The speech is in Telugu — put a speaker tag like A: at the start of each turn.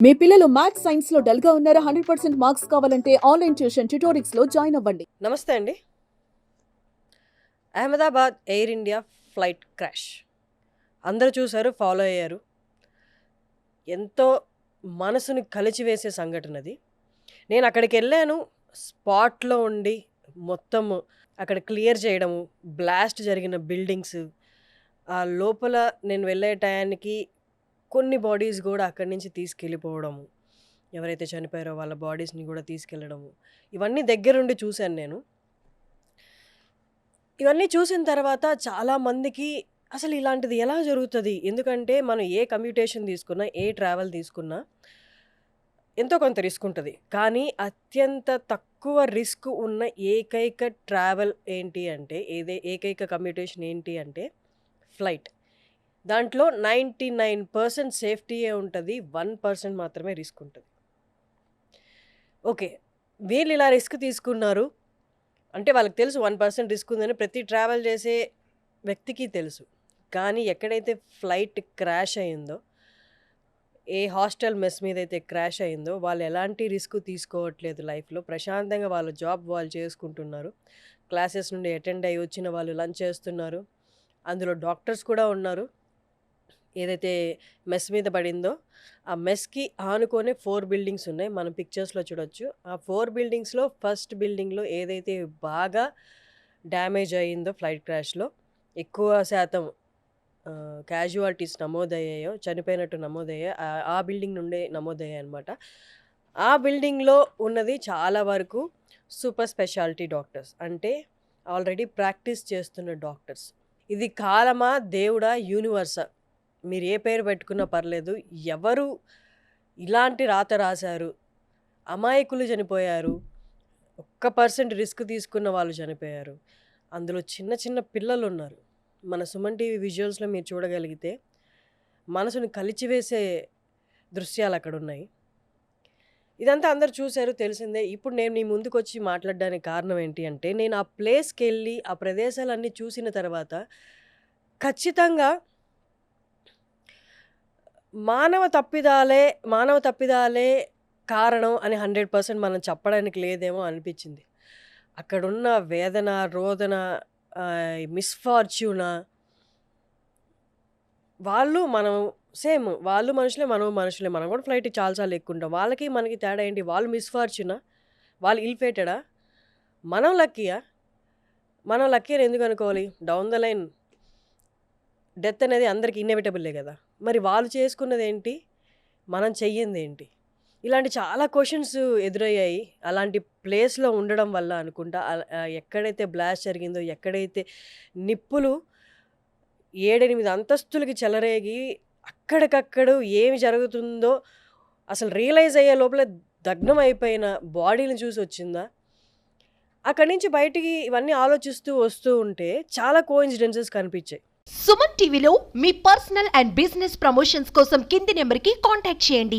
A: మీ పిల్లలు మ్యాథ్స్ సైన్స్ లో డల్ గా ఉన్నారా? 100% మార్క్స్ కావాలంటే ఆన్లైన్ ట్యూషన్ ట్యుటోరిక్స్ లో జాయిన్ అవ్వండి.
B: నమస్తే అండి. Ahmedabad air India flight crash అందరూ చూశారు, ఫాలో అయ్యారు. ఎంతో మనసుని కలిచివేసే సంఘటన అది. నేను అక్కడికి వెళ్ళాను, స్పాట్లో ఉండి మొత్తము అక్కడ క్లియర్ చేయడము, బ్లాస్ట్ జరిగిన బిల్డింగ్స్, ఆ లోపల నేను వెళ్ళే టయానికి కొన్ని బాడీస్ కూడా అక్కడి నుంచి తీసుకెళ్ళిపోవడము, ఎవరైతే చనిపోయారో వాళ్ళ బాడీస్ని కూడా తీసుకెళ్ళడము, ఇవన్నీ దగ్గరుండి చూశాను నేను. ఇవన్నీ చూసిన తర్వాత చాలామందికి అసలు ఇలాంటిది ఎలా జరుగుతుంది, ఎందుకంటే మనం ఏ కమ్యూటేషన్ తీసుకున్నా, ఏ ట్రావెల్ తీసుకున్నా ఎంతో కొంత రిస్క్ ఉంటుంది. కానీ అత్యంత తక్కువ రిస్క్ ఉన్న ఏకైక ట్రావెల్ ఏంటి అంటే, ఏకైక కమ్యూటేషన్ ఏంటి అంటే ఫ్లైట్. దాంట్లో 99% సేఫ్టీయే ఉంటుంది, 1% మాత్రమే రిస్క్ ఉంటుంది. ఓకే, వీళ్ళు ఇలా రిస్క్ తీసుకున్నారు అంటే వాళ్ళకి తెలుసు 1% రిస్క్ ఉందని, ప్రతి ట్రావెల్ చేసే వ్యక్తికి తెలుసు. కానీ ఎక్కడైతే ఫ్లైట్ క్రాష్ అయిందో, ఏ హాస్టల్ మెస్ మీద అయితే క్రాష్ అయిందో, వాళ్ళు ఎలాంటి రిస్క్ తీసుకోవట్లేదు లైఫ్లో. ప్రశాంతంగా వాళ్ళ జాబ్ వాళ్ళు చేసుకుంటున్నారు. క్లాసెస్ నుండి అటెండ్ అయ్యి వచ్చిన వాళ్ళు లంచ్ చేస్తున్నారు. అందులో డాక్టర్స్ కూడా ఉన్నారు. ఏదైతే మెస్ మీద పడిందో ఆ మెస్కి ఆనుకొనే 4 బిల్డింగ్స్ ఉన్నాయి, మనం పిక్చర్స్లో చూడొచ్చు. ఆ 4 బిల్డింగ్స్లో ఫస్ట్ బిల్డింగ్లో ఏదైతే బాగా డ్యామేజ్ అయ్యిందో ఫ్లైట్ క్రాష్లో, ఎక్కువ శాతం క్యాజువాలిటీస్ నమోదయ్యాయో, చనిపోయినట్టు నమోదయ్యాయో ఆ బిల్డింగ్ నుండే నమోదయ్యాయి అనమాట. ఆ బిల్డింగ్లో ఉన్నది చాలా వరకు సూపర్ స్పెషాలిటీ డాక్టర్స్, అంటే ఆల్రెడీ ప్రాక్టీస్ చేస్తున్న డాక్టర్స్. ఇది కాలమా, దేవుడా, యూనివర్సా, మీరు ఏ పేరు పెట్టుకున్నా పర్లేదు, ఎవరు ఇలాంటి రాత రాశారు? అమాయకులు చనిపోయారు, 1% రిస్క్ తీసుకున్న వాళ్ళు చనిపోయారు. అందులో చిన్న చిన్న పిల్లలు ఉన్నారు. మన సుమన్ టీవీ విజువల్స్లో మీరు చూడగలిగితే మనసుని కలిచివేసే దృశ్యాలు అక్కడ ఉన్నాయి. ఇదంతా అందరు చూశారు, తెలిసిందే. ఇప్పుడు నేను మీ ముందుకు వచ్చి మాట్లాడడానికి కారణం ఏంటి అంటే, నేను ఆ ప్లేస్కి వెళ్ళి ఆ ప్రదేశాలన్నీ చూసిన తర్వాత ఖచ్చితంగా మానవ తప్పిదాలే కారణం అని 100% మనం చెప్పడానికి లేదేమో అనిపించింది. అక్కడున్న వేదన, రోదన, మిస్ఫార్చ్యూనా, మనం సేమ్, వాళ్ళు మనుషులే, మనం మనుషులే. మనం కూడా ఫ్లైట్కి చాలాసార్లు ఎక్కుంటాం. వాళ్ళకి మనకి తేడా ఏంటి? వాళ్ళు మిస్ఫార్చ్యూనా, వాళ్ళు ఇల్ ఫేటెడా, మనం లక్కీయా? మనం లక్కీ అని ఎందుకు అనుకోవాలి? డౌన్ ద లైన్ డెత్ అనేది అందరికి ఇన్నెవిటబుల్లే కదా. మరి వాళ్ళు చేసుకున్నది ఏంటి, మనం చెయ్యింది ఏంటి? ఇలాంటి చాలా క్వశ్చన్స్ ఎదురయ్యాయి అలాంటి ప్లేస్లో ఉండడం వల్ల అనుకుంటా. ఎక్కడైతే బ్లాస్ట్ జరిగిందో, ఎక్కడైతే నిప్పులు 7-8 అంతస్తులకి చెలరేగి అక్కడికక్కడ ఏమి జరుగుతుందో అసలు రియలైజ్ అయ్యే లోపల దగ్నం అయిపోయిన బాడీని చూసి వచ్చిందా? అక్కడి నుంచి బయటికి ఇవన్నీ ఆలోచిస్తూ వస్తూ ఉంటే చాలా కోఇన్సిడెన్సెస్ కనిపించాయి.
C: సుమన్ టీవీలో మీ పర్సనల్ అండ్ బిజినెస్ ప్రమోషన్స్ కోసం కింది నెంబర్కి కాంటాక్ట్ చేయండి.